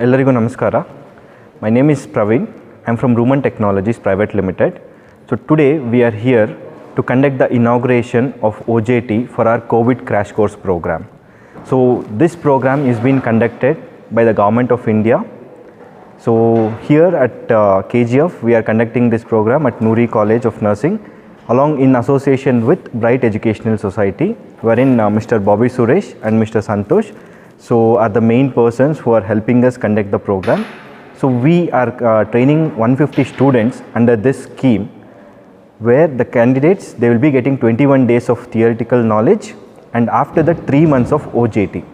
ಎಲ್ಲರಿಗೂ ನಮಸ್ಕಾರ. My name is Praveen. I am from Ruman Technologies Private Limited. So today we are here to conduct the inauguration of OJT for our COVID crash course program. So this program is being conducted by the Government of India. So here at KGF we are conducting this program at Noori College of Nursing along in association with Bright Educational Society, wherein Mr. Bobby Suresh and Mr. Santosh are the main persons who are helping us conduct the program. So we are training 150 students under this scheme, where the candidates, they will be getting 21 days of theoretical knowledge, and after that 3 months of OJT,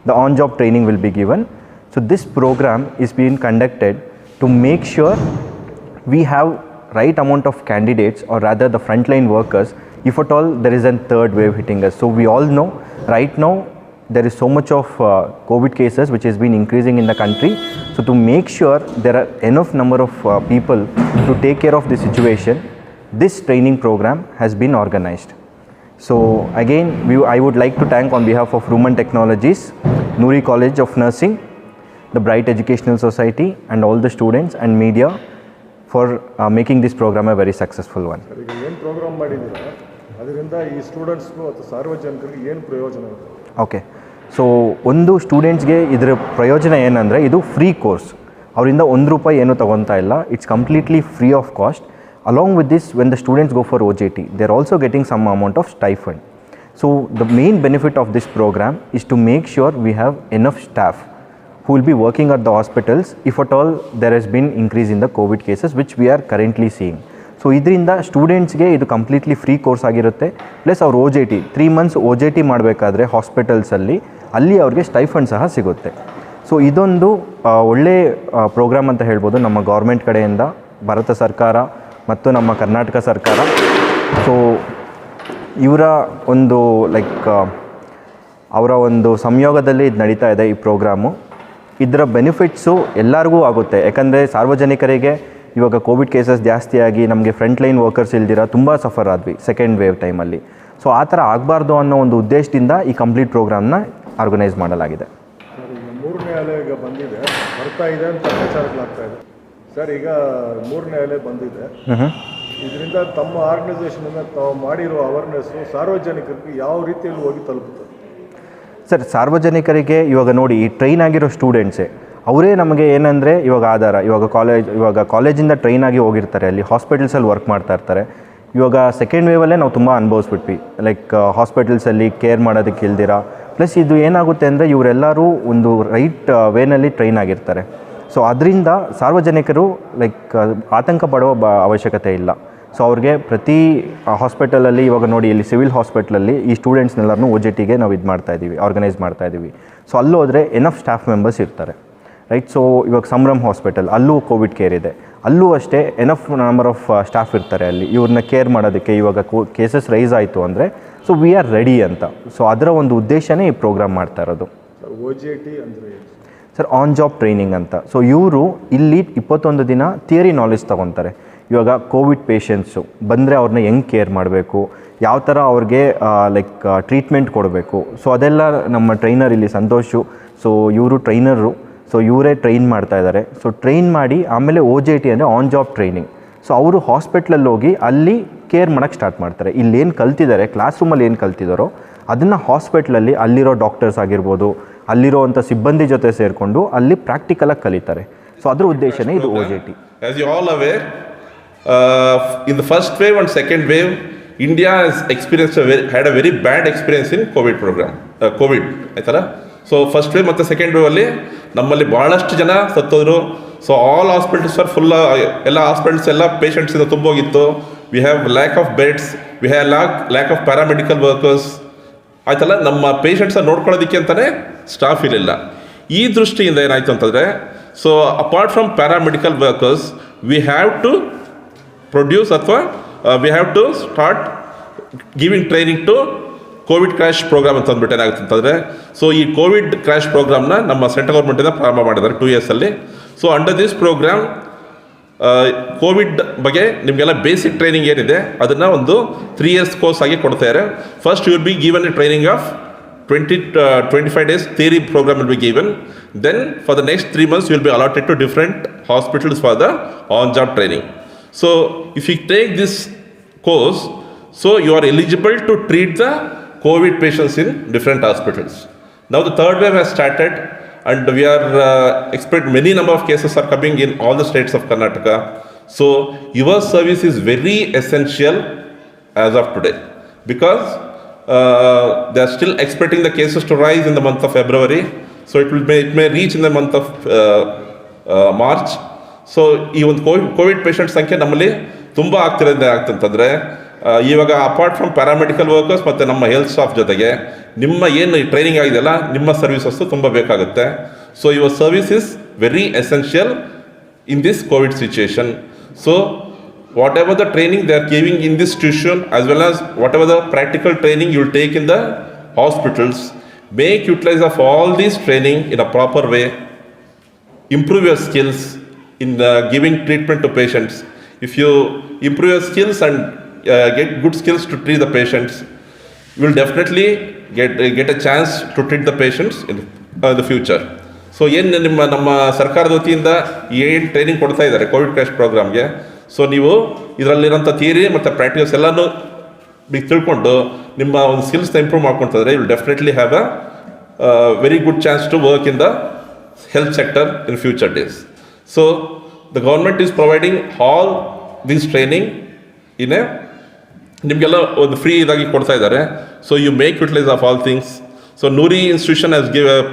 the on-job training will be given. So this program is being conducted to make sure we have right amount of candidates, or rather the frontline workers, if at all there is a third wave hitting us. So we all know right now there is so much of COVID cases which has been increasing in the country. So to make sure there are enough number of people to take care of the situation, this training program has been organized. So again I would like to thank on behalf of Ruman Technologies, Noori College of Nursing, the Bright Educational Society and all the students and media for making this program a very successful one. ಏನು program ಮಾಡಿದ್ದೀರಾ, ಅದರಿಂದ ಈ ಸ್ಟೂಡೆಂಟ್ಸ್ಗೂ ಅಥವಾ ಸಾರ್ವಜನಿಕರಿಗೆ ಏನು ಪ್ರಯೋಜನ ಇದೆ? Okay, so ಒಂದು ಸ್ಟೂಡೆಂಟ್ಸ್ಗೆ ಇದರ ಪ್ರಯೋಜನ ಏನಂದರೆ, ಇದು ಫ್ರೀ ಕೋರ್ಸ್. ಅವರಿಂದ ₹1 ಏನೂ ತೊಗೊತಾ ಇಲ್ಲ. It's completely free of cost. Along with this, when the students go for OJT, they are also getting some amount of stipend. So the main benefit of this program is to make sure we have enough staff who will be working at the hospitals if at all there has been increase in the COVID cases, which we are currently seeing. So ಇದರಿಂದ ಸ್ಟೂಡೆಂಟ್ಸ್ಗೆ ಇದು completely free course ಆಗಿರುತ್ತೆ. Plus ಅವ್ರು OJT 3 months OJT ಮಾಡಬೇಕಾದ್ರೆ ಹಾಸ್ಪಿಟಲ್ಸಲ್ಲಿ ಅಲ್ಲಿ ಅವ್ರಿಗೆ stipend ಸಹ ಸಿಗುತ್ತೆ. ಸೊ ಇದೊಂದು ಒಳ್ಳೆ ಪ್ರೋಗ್ರಾಮ್ ಅಂತ ಹೇಳ್ಬೋದು ನಮ್ಮ ಗೌರ್ಮೆಂಟ್ ಕಡೆಯಿಂದ, ಭಾರತ ಸರ್ಕಾರ ಮತ್ತು ನಮ್ಮ ಕರ್ನಾಟಕ ಸರ್ಕಾರ. ಸೊ ಇವರ ಒಂದು ಅವರ ಒಂದು ಸಂಯೋಗದಲ್ಲಿ ಇದು ನಡೀತಾ ಇದೆ ಈ ಪ್ರೋಗ್ರಾಮು. ಇದರ ಬೆನಿಫಿಟ್ಸು ಎಲ್ಲರಿಗೂ ಆಗುತ್ತೆ. ಯಾಕಂದರೆ ಸಾರ್ವಜನಿಕರಿಗೆ ಇವಾಗ ಕೋವಿಡ್ ಕೇಸಸ್ ಜಾಸ್ತಿಯಾಗಿ ನಮಗೆ ಫ್ರಂಟ್ ಲೈನ್ ವರ್ಕರ್ಸ್ ಇಲ್ದಿರ ತುಂಬ ಸಫರ್ ಆದ್ವಿ ಸೆಕೆಂಡ್ ವೇವ್ ಟೈಮಲ್ಲಿ. ಸೊ ಆ ಥರ ಆಗಬಾರ್ದು ಅನ್ನೋ ಒಂದು ಉದ್ದೇಶದಿಂದ ಈ ಕಂಪ್ಲೀಟ್ ಪ್ರೋಗ್ರಾಮ್ನ ಆರ್ಗನೈಸ್ ಮಾಡಲಾಗಿದೆ. ಸರ್, ಈಗ 3ನೇ ಅಲೆ ಈಗ ಬಂದಿದೆ, ಬರ್ತಾ ಇದೆ ಅಂತ ಪ್ರಚಾರಗಳಾಗ್ತಾ ಇದೆ. ಸರ್, ಈಗ 3ನೇ ಅಲೆ ಬಂದಿದೆ, ಇದರಿಂದ ತಮ್ಮ ಆರ್ಗನೈಸೇಷನಿಂದ ತಾವು ಮಾಡಿರೋ ಅವೇರ್ನೆಸ್ಸು ಸಾರ್ವಜನಿಕರಿಗೆ ಯಾವ ರೀತಿಯಲ್ಲಿ ಹೋಗಿ ತಲುಪುತ್ತದೆ? ಸರ್, ಸಾರ್ವಜನಿಕರಿಗೆ ಇವಾಗ ನೋಡಿ, ಈ ಟ್ರೈನ್ ಆಗಿರೋ ಸ್ಟೂಡೆಂಟ್ಸೇ ಅವರೇ ನಮಗೆ ಏನಂದರೆ ಇವಾಗ ಕಾಲೇಜಿಂದ ಟ್ರೈನ್ ಆಗಿ ಹೋಗಿರ್ತಾರೆ, ಅಲ್ಲಿ ಹಾಸ್ಪಿಟಲ್ಸಲ್ಲಿ ವರ್ಕ್ ಮಾಡ್ತಾ ಇರ್ತಾರೆ. ಇವಾಗ ಸೆಕೆಂಡ್ ವೇವಲ್ಲೇ ನಾವು ತುಂಬ ಅನುಭವಿಸ್ಬಿಟ್ವಿ, ಹಾಸ್ಪಿಟಲ್ಸಲ್ಲಿ ಕೇರ್ ಮಾಡೋದಕ್ಕೆ ಇಲ್ದಿರ. ಪ್ಲಸ್ ಇದು ಏನಾಗುತ್ತೆ ಅಂದರೆ, ಇವರೆಲ್ಲರೂ ಒಂದು ರೈಟ್ ವೇನಲ್ಲಿ ಟ್ರೈನ್ ಆಗಿರ್ತಾರೆ. ಸೊ ಅದರಿಂದ ಸಾರ್ವಜನಿಕರು ಆತಂಕ ಪಡುವ ಅವಶ್ಯಕತೆ ಇಲ್ಲ. ಸೊ ಅವ್ರಿಗೆ ಪ್ರತಿ ಹಾಸ್ಪಿಟಲಲ್ಲಿ ಇವಾಗ ನೋಡಿ, ಇಲ್ಲಿ ಸಿವಿಲ್ ಹಾಸ್ಪಿಟ್ಲಲ್ಲಿ ಈ ಸ್ಟೂಡೆಂಟ್ಸ್ನೆಲ್ಲರೂ OJTಗೆ ನಾವು ಇದು ಮಾಡ್ತಾಯಿದ್ದೀವಿ, ಆರ್ಗನೈಸ್ ಮಾಡ್ತಾಯಿದ್ದೀವಿ. ಸೊ ಅಲ್ಲೂ ಹೋದರೆ ಎನಫ್ ಸ್ಟಾಫ್ ಮೆಂಬರ್ಸ್ ಇರ್ತಾರೆ, ರೈಟ್. ಸೊ ಇವಾಗ ಸಂಭ್ರಮ್ ಹಾಸ್ಪಿಟಲ್, ಅಲ್ಲೂ ಕೋವಿಡ್ ಕೇರ್ ಇದೆ, ಅಲ್ಲೂ ಅಷ್ಟೇ ಎನಫ್ ನಂಬರ್ ಆಫ್ ಸ್ಟಾಫ್ ಇರ್ತಾರೆ ಅಲ್ಲಿ ಇವ್ರನ್ನ ಕೇರ್ ಮಾಡೋದಕ್ಕೆ. ಇವಾಗ ಕೇಸಸ್ ರೈಸ್ ಆಯಿತು ಅಂದರೆ ಸೊ ವಿ ಆರ್ ರೆಡಿ ಅಂತ. ಸೊ ಅದರ ಒಂದು ಉದ್ದೇಶನೇ ಈ ಪ್ರೋಗ್ರಾಮ್ ಮಾಡ್ತಾ ಇರೋದು. OJT ಅಂದರೆ ಸರ್, ಆನ್ ಜಾಬ್ ಟ್ರೈನಿಂಗ್ ಅಂತ. ಸೊ ಇವರು ಇಲ್ಲಿ 21 ದಿನ ಥಿಯರಿ ನಾಲೆಜ್ ತೊಗೊತಾರೆ. ಇವಾಗ ಕೋವಿಡ್ ಪೇಷಂಟ್ಸು ಬಂದರೆ ಅವ್ರನ್ನ ಹೆಂಗೆ ಕೇರ್ ಮಾಡಬೇಕು, ಯಾವ ಥರ ಅವ್ರಿಗೆ ಟ್ರೀಟ್ಮೆಂಟ್ ಕೊಡಬೇಕು. ಸೊ ಅದೆಲ್ಲ ನಮ್ಮ ಟ್ರೈನರ್ ಇಲ್ಲಿ ಸಂತೋಷು, ಸೊ ಇವರು ಟ್ರೈನರು, ಸೊ ಇವರೇ ಟ್ರೈನ್ ಮಾಡ್ತಾ ಇದ್ದಾರೆ. ಸೊ ಟ್ರೈನ್ ಮಾಡಿ ಆಮೇಲೆ OJT ಅಂದರೆ ಆನ್ ಜಾಬ್ ಟ್ರೈನಿಂಗ್. ಸೊ ಅವರು ಹಾಸ್ಪಿಟ್ಲಲ್ಲಿ ಹೋಗಿ ಅಲ್ಲಿ ಕೇರ್ ಮಾಡೋಕ್ಕೆ ಸ್ಟಾರ್ಟ್ ಮಾಡ್ತಾರೆ. ಇಲ್ಲೇನು ಕಲ್ತಿದ್ದಾರೆ, ಕ್ಲಾಸ್ ರೂಮಲ್ಲಿ ಏನು ಕಲ್ತಿದ್ದಾರೋ ಅದನ್ನು ಹಾಸ್ಪಿಟ್ಲಲ್ಲಿ ಅಲ್ಲಿರೋ ಡಾಕ್ಟರ್ಸ್ ಆಗಿರ್ಬೋದು, ಅಲ್ಲಿರೋವಂಥ ಸಿಬ್ಬಂದಿ ಜೊತೆ ಸೇರಿಕೊಂಡು ಅಲ್ಲಿ ಪ್ರಾಕ್ಟಿಕಲಾಗಿ ಕಲಿತಾರೆ. ಸೊ ಅದ್ರ ಉದ್ದೇಶನೇ ಇದು OJT. As you all aware, in the first wave and second wave, India has experienced had a very bad experience in COVID program. COVID ಆಯ್ತಲ್ಲ. ಸೊ ಫಸ್ಟ್ ವೇವ್ ಮತ್ತು ಸೆಕೆಂಡ್ ವೇವಲ್ಲಿ ನಮ್ಮಲ್ಲಿ ಭಾಳಷ್ಟು ಜನ ಸತ್ತೋದ್ರು. So all hospitals are full, ಎಲ್ಲ hospitals ಎಲ್ಲ ಪೇಷಂಟ್ಸಿಂದ ತುಂಬೋಗಿತ್ತು. We have lack of beds, we have lack of paramedical workers ಆಯ್ತಲ್ಲ. ನಮ್ಮ ಪೇಷಂಟ್ಸನ್ನ ನೋಡ್ಕೊಳ್ಳೋದಕ್ಕೆ ಅಂತಲೇ ಸ್ಟಾಫ್ ಇರಲಿಲ್ಲ. ಈ ದೃಷ್ಟಿಯಿಂದ ಏನಾಯಿತು ಅಂತಂದರೆ, so apart from paramedical workers we have to produce ಅಥವಾ we have to start giving training to COVID crash programme ಅಂತ ಅಂದ್ಬಿಟ್ಟು ಏನಾಗುತ್ತೆ ಅಂತಂದರೆ, ಸೊ ಈ ಕೋವಿಡ್ ಕ್ರ್ಯಾಶ್ ಪ್ರೋಗ್ರಾಮ್ನ ನಮ್ಮ ಸೆಂಟ್ರಲ್ ಗೌರ್ಮೆಂಟಿಂದ ಪ್ರಾರಂಭ ಮಾಡಿದ್ದಾರೆ 2 yearsಲ್ಲಿ. So under this programme COVID ಬಗ್ಗೆ ನಿಮಗೆಲ್ಲ ಬೇಸಿಕ್ ಟ್ರೈನಿಂಗ್ ಏನಿದೆ ಅದನ್ನು ಒಂದು 3 years ಕೋರ್ಸ್ ಆಗಿ ಕೊಡ್ತಾರೆ. First you will be given a training of 25 days theory program will be given. Then for the next 3 months, you will be allotted to different hospitals for the on-job training. So if you take this course, so you are eligible to treat the COVID patients in different hospitals. Now the third wave has started, and we are expect many number of cases are coming in all the states of Karnataka. So your service is very essential as of today, because they are still expecting the cases to rise in the month of February. So it may reach in the month of March. So ಈ ಒಂದು Covid patient ಸಂಖ್ಯೆ ನಮ್ಮಲ್ಲಿ ತುಂಬ ಆಗ್ತಿರೋದೇ ಆಗ್ತಂತಂದರೆ, ಇವಾಗ apart from paramedical workers ಮತ್ತು ನಮ್ಮ health staff ಜೊತೆಗೆ ನಿಮ್ಮ ಏನು ಟ್ರೈನಿಂಗ್ ಆಗಿದೆಯಲ್ಲ, ನಿಮ್ಮ ಸರ್ವಿಸಸ್ಸು ತುಂಬ ಬೇಕಾಗುತ್ತೆ. So your service is very essential in this COVID situation. So whatever the training they are giving in this institution, as well as whatever the practical training you will take in the hospitals, make utilize of all this training in a proper way. Improve your skills in giving treatment to patients. If you improve your skills and get good skills to treat the patients, you will definitely get a chance to treat the patients in the future. So ಏನು ನಮ್ಮ ಸರ್ಕಾರದ ವತಿಯಿಂದ ಏನು training ಕೊಡ್ತಾ ಇದ್ದಾರೆ Covid crash ಪ್ರೋಗ್ರಾಮ್ಗೆ, so ನೀವು ಇದರಲ್ಲಿರೋಂಥ theory ಮತ್ತು practicals ಎಲ್ಲನೂ ತಿಳ್ಕೊಂಡು ನಿಮ್ಮ ಒಂದು ಸ್ಕಿಲ್ಸ್ನ ಇಂಪ್ರೂವ್ ಮಾಡ್ಕೊಳ್ತಿದ್ರೆ you will definitely have a very good chance to work in the health sector in future days. So the government is providing all this training in ನಿಮಗೆಲ್ಲ ಒಂದು ಫ್ರೀ ಇದಾಗಿ ಕೊಡ್ತಾ ಇದ್ದಾರೆ. So you make utilise of all things. So Noori institution has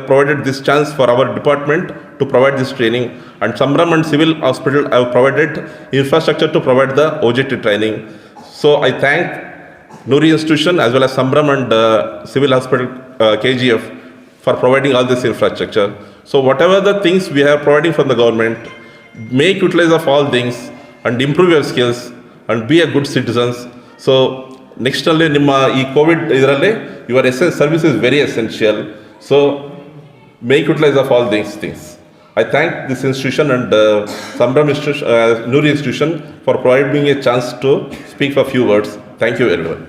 provided this chance for our department to provide this training, and Sambram and Civil Hospital have provided infrastructure to provide the OJT training. So I thank Noori institution as well as Sambram and Civil Hospital KGF for providing all this infrastructure. So whatever the things we are providing from the government, make utilize of all things and improve your skills and be a good citizens. So next ಅಲ್ಲಿ ನಿಮ್ಮ ಈ Covid ಇದರಲ್ಲಿ your service is very essential. So make utilise of all these things. I thank this institution and Sambhram institution, Noori institution for providing a chance to speak for few words. Thank you everyone.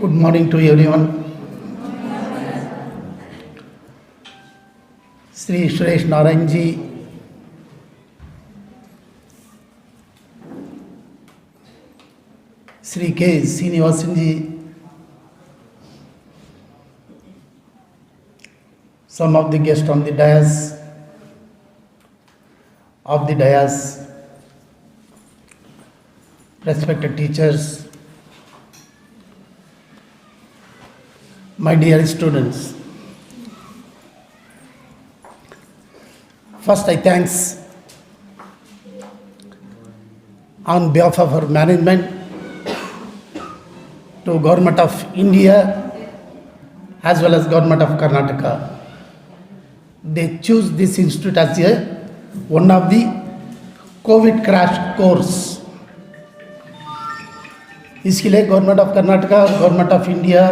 Good morning to everyone. Sri Suresh Narayan ji, Sri K. Srinivasan ji, some of the guests on the dais, respected teachers, my dear students. First, I thanks on behalf of our management to Government of India as well as Government of Karnataka. They choose this institute as one of the COVID crash course. इसके लिए Government of Karnataka और Government of India,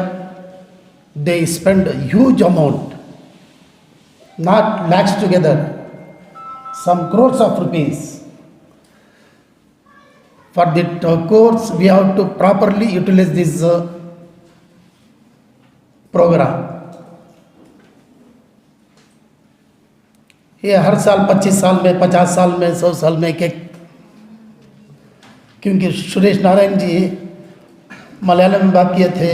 they spend a huge amount, not lakhs together, some crores of rupees. For that course, we have to properly utilize this program. ये हर साल 25 साल में, 50 साल में, 100 साल में एक, क्योंकि सुरेश नारायण जी मलयालम में बात किए थे,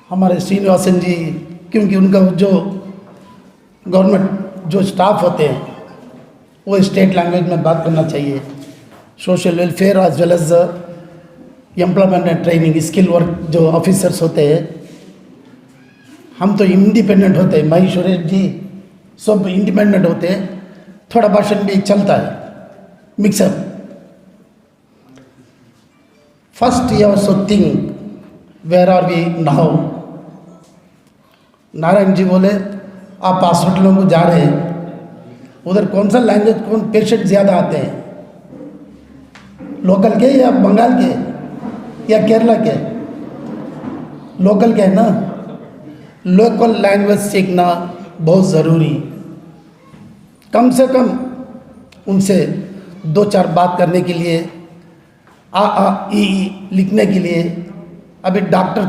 हमारे श्रीनिवासन जी, क्योंकि उनका जो गवर्नमेंट जो स्टाफ होते हैं वो स्टेट लैंग्वेज में बात करना चाहिए. Social welfare as well as employment and training skill work जो ऑफिसर्स होते हैं, हम तो इंडिपेंडेंट होते हैं, मैं सुरेश जी सब इंडिपेंडेंट होते हैं. थोड़ा भाषण भी चलता है mix up. First you also think where are we now. Narayan ji बोले आप हॉस्पिटलों को जा रहे हैं, उधर कौन सा लैंग्वेज, कौन पेशेंट ज़्यादा आते हैं, लोकल के या बंगाल के या केरला के? लोकल के है ना. लोकल लैंग्वेज सीखना बहुत ज़रूरी. कम से कम उनसे 2-4 बात करने के लिए, आ ई लिखने के लिए। अभी डॉक्टर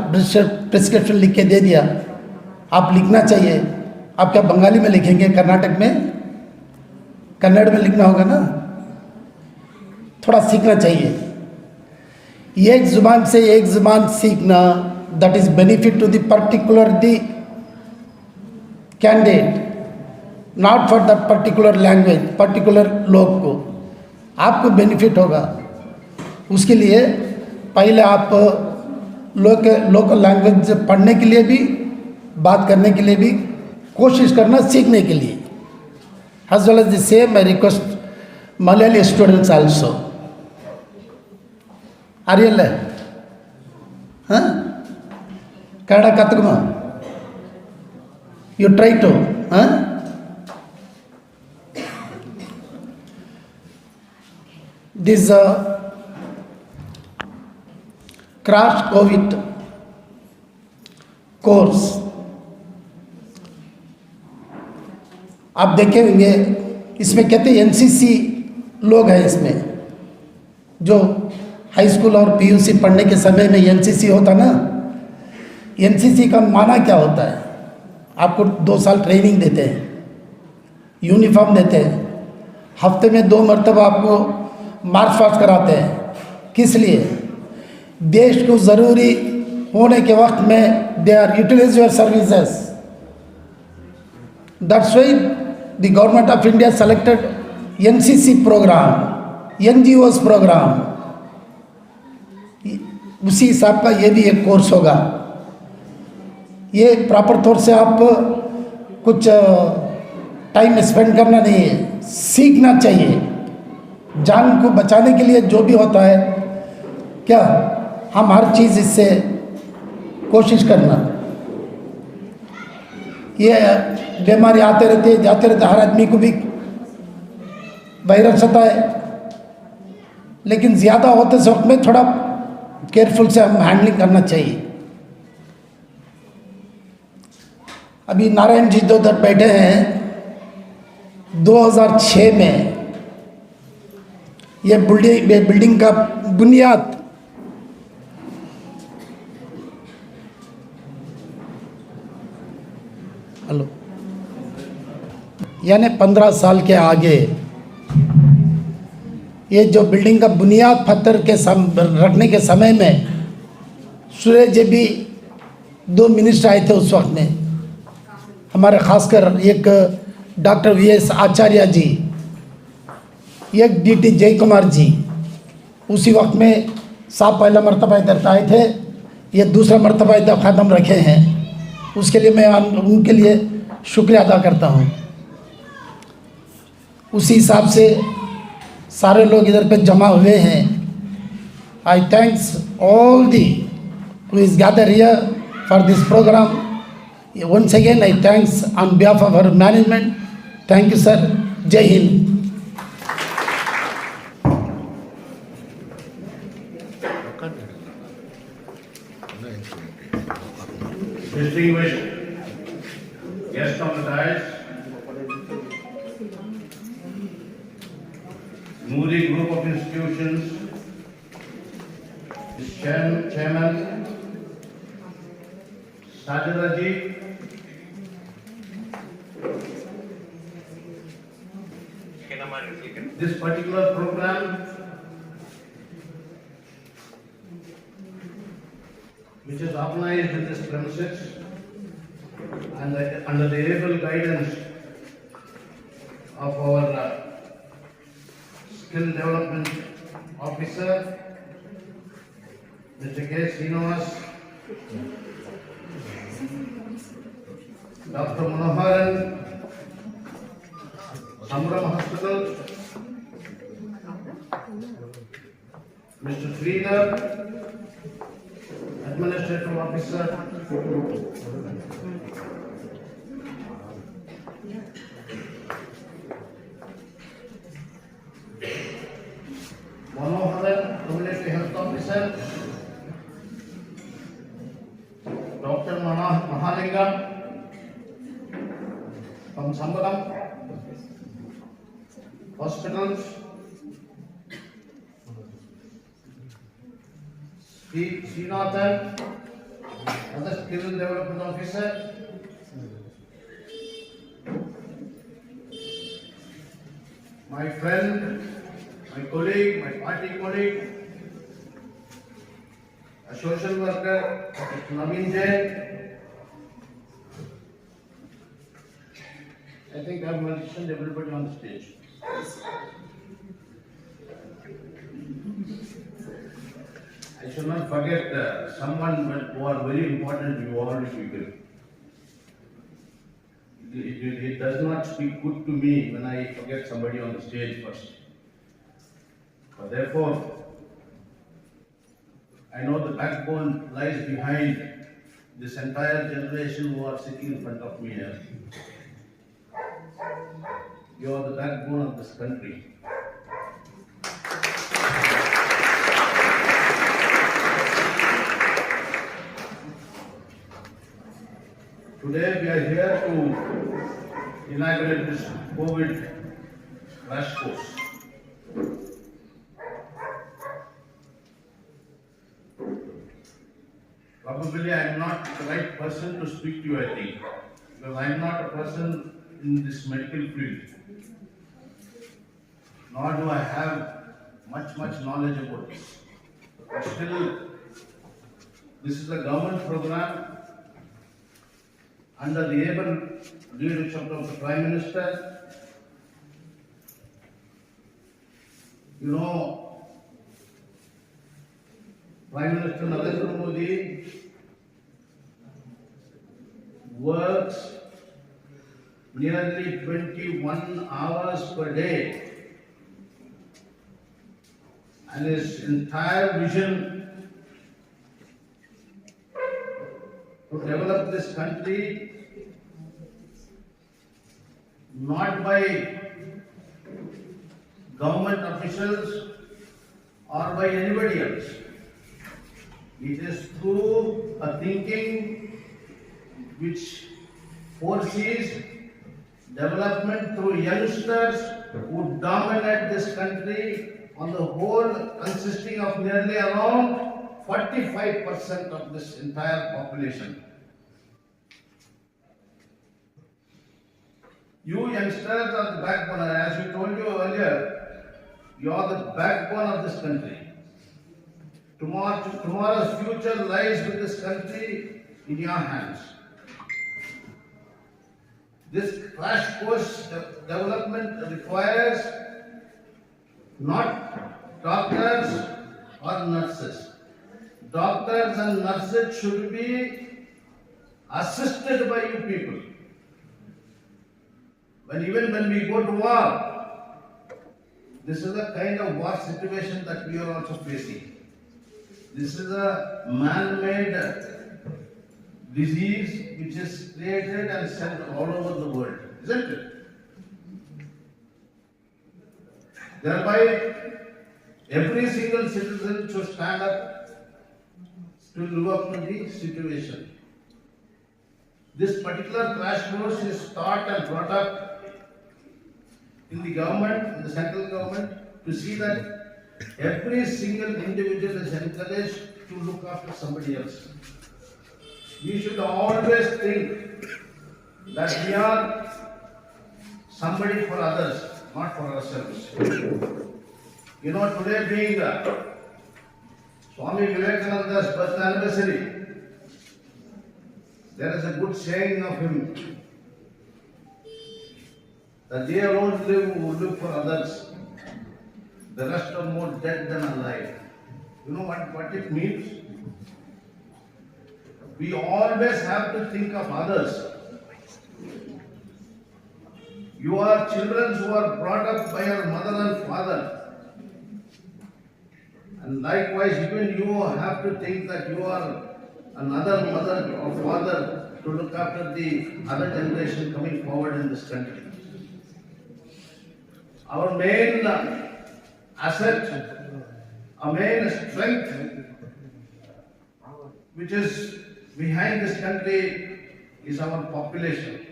प्रिस्क्रिप्शन लिख के दे दिया, आप लिखना चाहिए। आप क्या बंगाली में लिखेंगे? कर्नाटक में कन्नड़ में लिखना होगा ना, थोड़ा सीखना चाहिए। एक ज़ुबान से एक ज़ुबान सीखना, that is benefit to the particular the candidate, not for that particular language, particular लोग को आपको बेनिफिट होगा। उसके लिए पहले आप लोकल लैंग्वेज पढ़ने के लिए भी, बात करने के लिए भी कोशिश करना, सीखने के लिए। As well as the same I request Malayali students also. അറിയല്ലേ? കന്നഡ കത്തുക്കുമോ? You try to this crash covid course आप देखेंगे, इसमें कहते हैं एनसीसी लोग हैं इसमें, जो हाई स्कूल और पीयूसी पढ़ने के समय में एनसीसी होता ना, एनसीसी का माना क्या होता है? आपको 2 साल ट्रेनिंग देते हैं, यूनिफॉर्म देते हैं, हफ्ते में 2 मरतबा आपको मार्च पास्ट कराते हैं। किस लिए? देश को ज़रूरी होने के वक्त में they are utilize your services. That's why the government of India selected NCC program, NGOs program. उसी हिसाब का ये भी एक कोर्स होगा। ये प्रॉपर तौर से आप कुछ टाइम स्पेंड करना नहीं है, सीखना चाहिए। जान को बचाने के लिए जो भी होता है, क्या हम हर चीज़ इससे कोशिश करना। ये बीमारी आते रहते जाते रहते, हर आदमी को भी वायरस होता है, लेकिन ज़्यादा होते वक्त में थोड़ा केयरफुल से हम हैंडलिंग करना चाहिए। अभी नारायण जी जो उधर बैठे हैं, 2006 में ये बिल्डिंग का बुनियाद यानी 15 साल के आगे ये जो बिल्डिंग का बुनियाद पत्थर के रखने के समय में सूरज जी भी 2 मिनिस्टर आए थे उस वक्त में। हमारे खासकर एक डॉक्टर वीएस आचार्य जी, एक डीटी जय कुमार जी, उसी वक्त में साहब पहला मरतबा इधर आए थे, ये दूसरा मरतबा इधर ख़त्म रखे हैं। उसके लिए मैं उनके लिए शुक्रिया अदा करता हूँ। उसी हिसाब से सारे लोग इधर पे जमा हुए हैं। I thanks all the who is gather here for this program. Once again I thanks on behalf of our management. Thank you sir. जय Hind. Distinguished guests on the dais, Moody Group of Institutions, Chairman Sajada ji, this particular program which is organized in this premises and under the able guidance of our skill development officer, Mr. K. Srinivas, Dr. Manoharan, Samram Hospital, Mr. Sridhar, Administrative Officer, Manoharan, Community Health Officer, Dr. Mahalingam from Sambaram, hospitals, Srinath, other skill development officer, my friend, my colleague, my party colleague, a social worker, Naveen Jain. I think I've mentioned everybody on the stage. I should not forget someone who are very important to all the people. It does not speak good to me when I forget somebody on the stage first. But therefore, I know the backbone lies behind this entire generation who are sitting in front of me here. You are the backbone of this country. Today we are here to inaugurate this COVID crash course. Probably I am not the right person to speak to you, I think, because I am not a person in this medical field, nor do I have much knowledge about this. But still, this is a government program under the able leadership of the Prime Minister. You know, Prime Minister Narendra Modi works nearly 21 hours per day, and his entire vision to develop this country not by government officials or by anybody else. It is through a thinking which foresees development through youngsters who dominate this country on the whole, consisting of nearly around 45% of this entire population. You youngsters are the backbone, as we told you earlier, you are the backbone of this country. Tomorrow's future lies with this country in your hands. This crash course development requires not doctors or nurses. Doctors and nurses should be assisted by you people. Even when we go to war, this is a kind of war situation that we are also facing. This is a man-made disease which is created and sent all over the world, isn't it? Thereby, every single citizen should stand up to live up to the situation. This particular crash course is taught and brought up in the government, in the central government, to see that every single individual is encouraged to look after somebody else. We should always think that we are somebody for others, not for ourselves. You know, today being Swami Vivekananda's birth anniversary, there is a good saying of him, that they alone live who live for others, the rest are more dead than alive. You know what it means? We always have to think of others. You are children who are brought up by your mother and father. And likewise, even you have to think that you are another mother or father to look after the other generation coming forward in this country. Our main asset, our main strength, which is behind this country, is our population.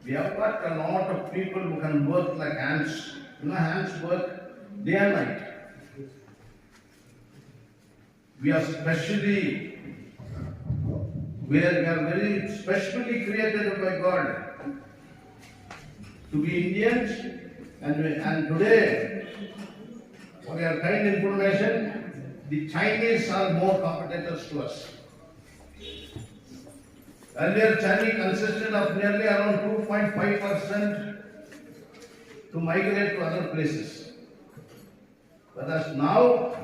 We have got a lot of people who can work like ants. You know, ants work day and night. We are very specially created by God to be Indians, and today, for your kind information, the Chinese are more competitors to us. Earlier, China consisted of nearly around 2.5% to migrate to other places. Whereas now,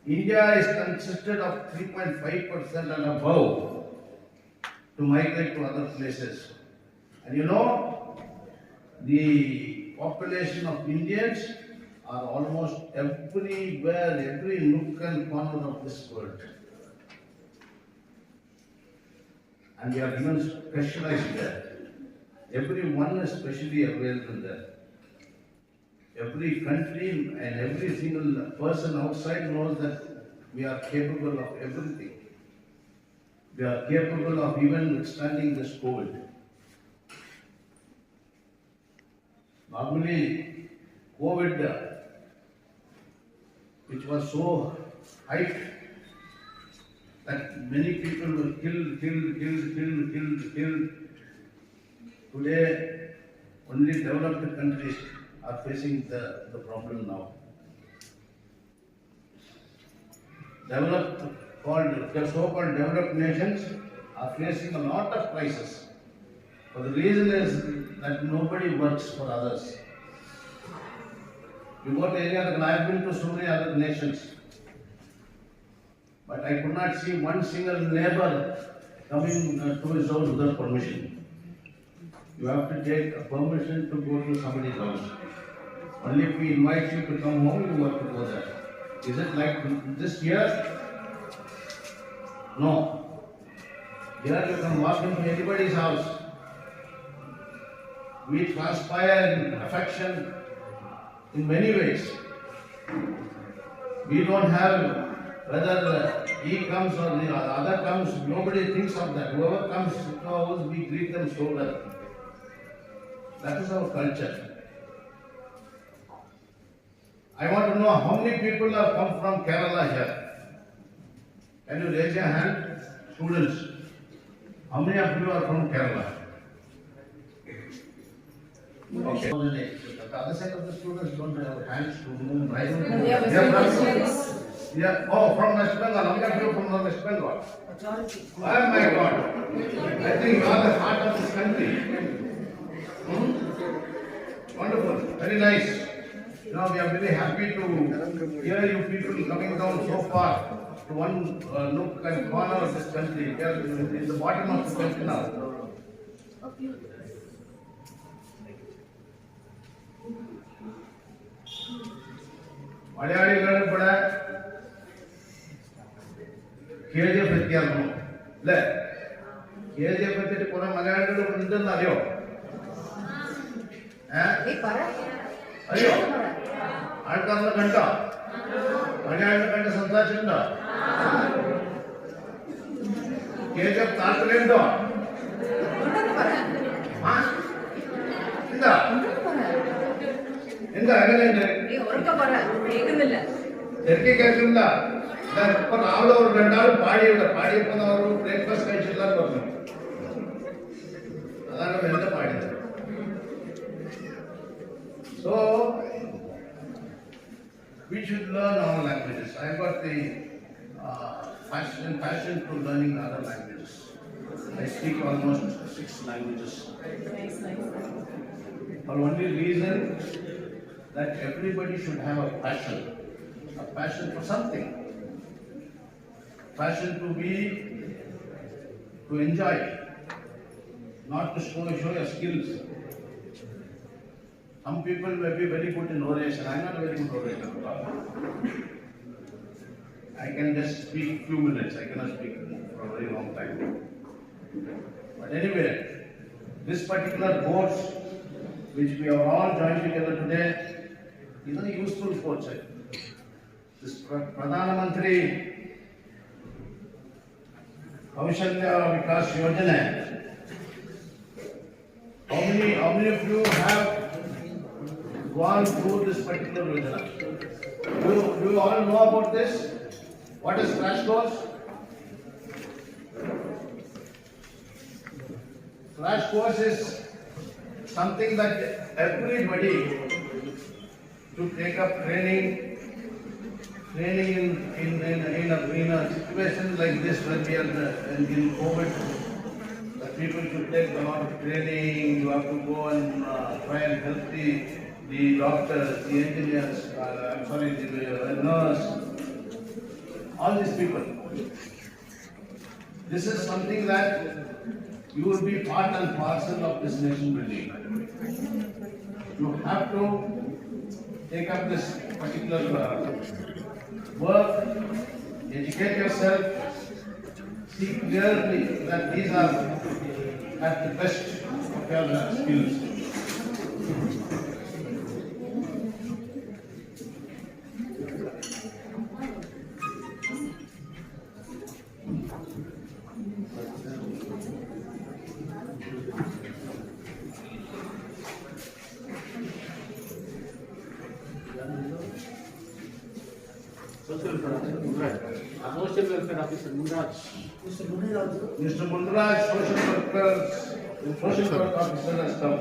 India is consisted of 3.5% and above to migrate to other places. And you know, the population of Indians are almost everywhere, every nook and corner of this world. And we are even specialized there. Everyone is specially available there. Every country and every single person outside knows that we are capable of everything. We are capable of even withstanding this COVID. Normally, COVID, which was so hyped that many people were killed. Today, only developed countries are facing the problem now. The so-called developed nations are facing a lot of crisis. But the reason is that nobody works for others. You go to any other, I have been to so many other nations, but I could not see one single neighbor coming to his house without permission. You have to take a permission to go to somebody's house. Only if we invite you to come home, you have to go there. Is it like this here? No. Here you can walk into anybody's house. We transpire in affection in many ways. We don't have whether he comes or the other comes, nobody thinks of that. Whoever comes to our house, we greet them so well. That is our culture. I want to know how many people have come from Kerala here. Can you raise your hand? Students, how many of you are from Kerala? Okay. The other side of the students don't have hands to move, right? Yeah. Oh, from West Bengal. How many of you from the West Bengal? Majority. Oh my God. I think you are the heart of this country. Wonderful. Very nice. You know, we are very happy to hear you people coming down so far to one nook and corner of this country. We are in the bottom of the country now. മലയാളികൾ ഇവിടെ KGF എത്തിയായിരുന്നു അല്ലേ? KGF എത്തിയിട്ട് കുറെ മലയാളികൾ ഉണ്ടെന്ന് അറിയോ? അറിയോ? ആൾക്കാരെ കണ്ടോ? മലയാളികളെ കണ്ട് സംസാരിച്ചിട്ടുണ്ടോ? KGF താല്പര്യമുണ്ടോ? എന്താ എന്താ എങ്ങനെയുണ്ട്? ശരിക്കും കേൾക്കുന്നില്ല. ഇപ്പൊ രാവിലെ ഒരു രണ്ടാളും പാടിയപ്പോ അവർ ബ്രേക്ക്ഫാസ്റ്റ് കഴിച്ചില്ല എന്ന് പറഞ്ഞു. അതാണ് വെറുതെ പാടിയത്. So we should learn our languages. I got the passion to learning other languages. I speak almost 6 languages. For only reason that everybody should have a passion for something, passion to enjoy, not to show your skills. Some people may be very good in oration. I am not a very good orator. I can just speak few minutes. I cannot speak for a very long time. But anyway, this particular course, which we have all joined together today, is a useful course. This Pradhan Mantri Kaushalya Vikas Yojana, how many of you have gone through this particular Yojana? Do you all know about this? What is crash course? Crash course is something that everybody should take up training in a situation like this when we are in COVID. The people should take a lot of training. You have to go and try and help the doctors, the engineers, the nurse, all these people. This is something that you will be part and parcel of this nation building. You have to take up this particular work, educate yourself, see clearly that these are at the best of your skills. Social welfare officer Munraj. Mr. Munraj, social work officer has come.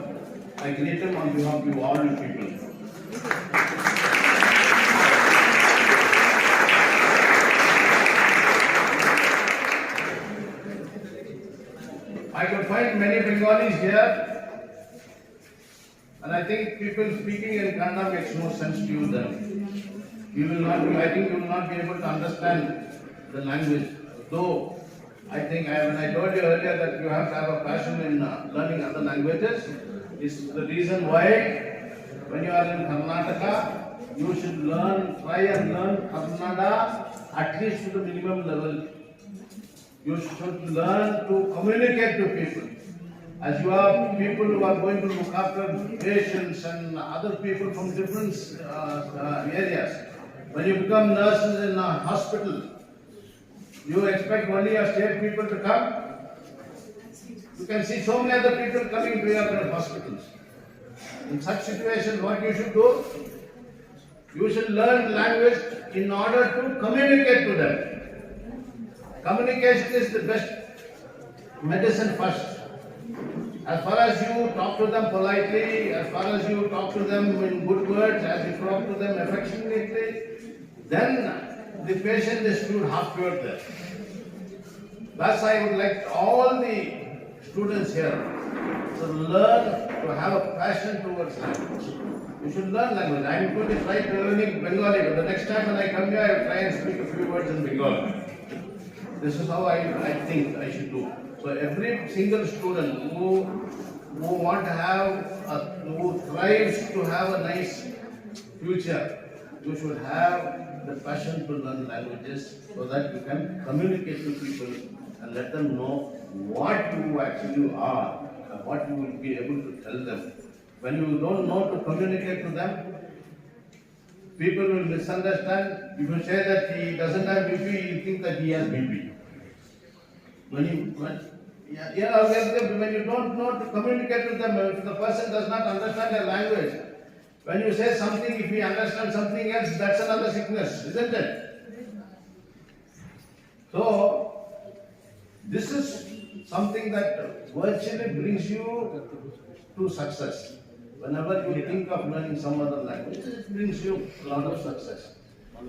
I greet him on behalf of all you people. I could find many Bengalis here, and I think people speaking in Kannada makes no sense to you then. You will not be, I think you will not be able to understand the language. Though, I think when I told you earlier that you have to have a passion in learning other languages, is the reason why when you are in Karnataka, you should try and learn Kannada at least to the minimum level. You should learn to communicate to people. As you are people who are going to look after patients and other people from different areas. When you become nurses in a hospital, you expect only your state people to come? You can see so many other people coming to your hospitals. In such situations, what you should do? You should learn language in order to communicate to them. Communication is the best medicine first. As far as you talk to them politely, as far as you talk to them in good words, as you talk to them affectionately, then the patient is stood half-cured there. Thus, I would like all the students here to learn to have a passion towards language. You should learn language. I am going to try learning Bengali, but the next time when I come here, I will try and speak a few words in Bengali. This is how I think I should do. So every single student who want to have, who thrives to have a nice future, you should have the passion to learn languages so that you can communicate to people and let them know what you actually are and what you will be able to tell them. When you don't know to communicate to them, people will misunderstand. If you say that he doesn't have BP, you think that he has BP. When you don't know to communicate with them, if the person does not understand their language, when you say something, if he understands something else, that's another sickness, isn't it? So, this is something that virtually brings you to success. Whenever you think of learning some other language, it brings you a lot of success.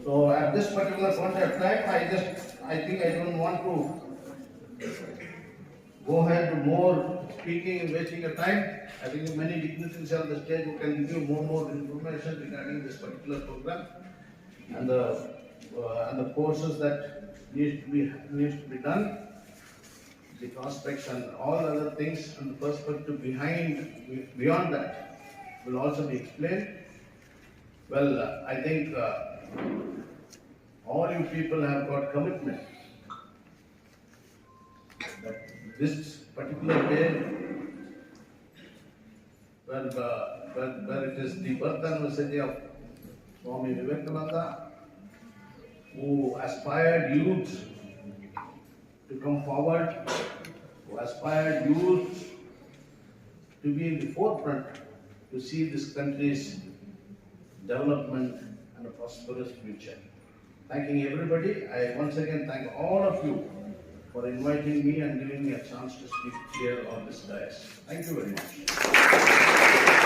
So, at this particular point of time, I think I don't want to go ahead to more speaking and wasting your time. I think many dignitaries on the stage who can give you more information regarding this particular program and the courses that needs to be done, the prospects and all other things and the perspective beyond that will also be explained. Well, I think all you people have got commitment that this particular day, where it is the birth anniversary of Swami Vivekananda, who aspired youth to come forward, who aspired youth to be in the forefront to see this country's development and a prosperous future. Thanking everybody, I once again thank all of you for inviting me and giving me a chance to speak here on this dais. Thank you very much.